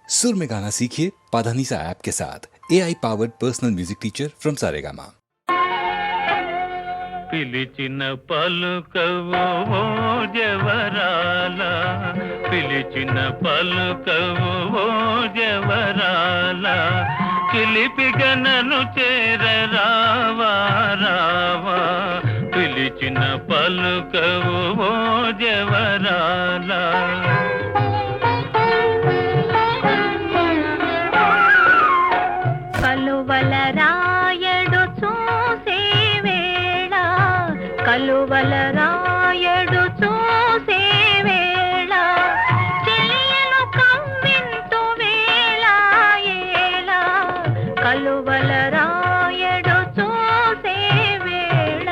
सुर में गाना सीखिए पाधानीसा ऐप के साथ। AI powered personal music teacher from Saregama. పిలిచిన పలుకవు ఓ జవరాల, పిలిచిన పలుకవు ఓ జవరాల, చిలిపిగా నన్ను చేరరావా రావా, పిలిచిన పలుకవు ఓ జవరాల. కలువల రాయడు చూసే వేళ, కలువల రాయడు చూసే వేళ, చెలియను కవ్వింతు వేళ ఏళ, కలువల రాయడు చూసే వేళ.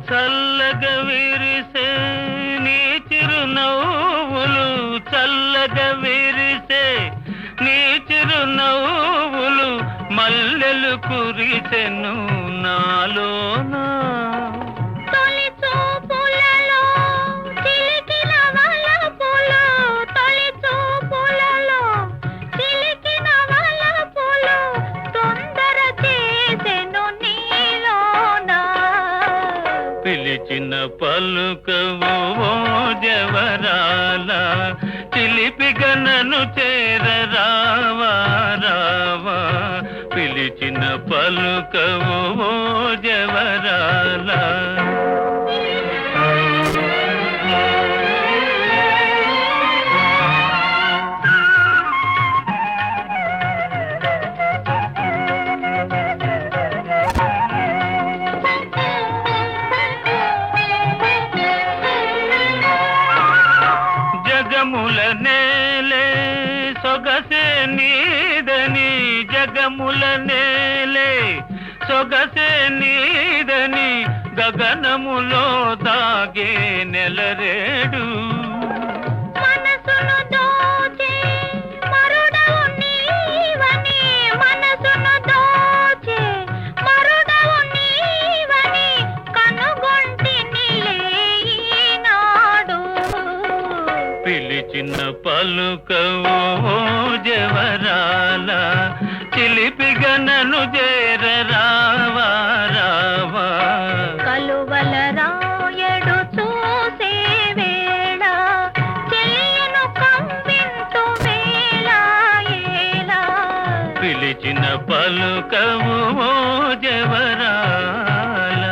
చల్లగా విరిసే నీ చిరునవ్వులు, చల్లగా విరిసే నీ చిరునవ్వులు, మల్లెలు కురిసెను నాలోనా. తొలి చూపులలో చిలికిన వలపులు, తొలి చూపులలో చిలికిన వలపులు, తొందర చేసెను నీలోనా. పిలిచిన పలుకవు ఓ జవరాల, చిలిపిగా నన్ను చేరరావా రావా, పిలిచిన పలుకవు ఓ జవరాల. జగముల నేలే సొగసే నీదని, జగముల నేలే సొగసే నీదని, గగనములో దాగే నెలరేడు. మనసును దోచే మరుడవు నీవని, మనసును దోచే మరుడవు నీవని, కనుగొంటినిలే ఈనాడు. పిలిచిన పలుకవు ఓ జవరాల, చిలిపిగా నన్ను చేరరావా రావా, కలువల రాయడు చూసే వేళ, చెలియను కవ్వింతు వేళ ఏళ. పిలిచిన పలుకవు ఓ జవరాల.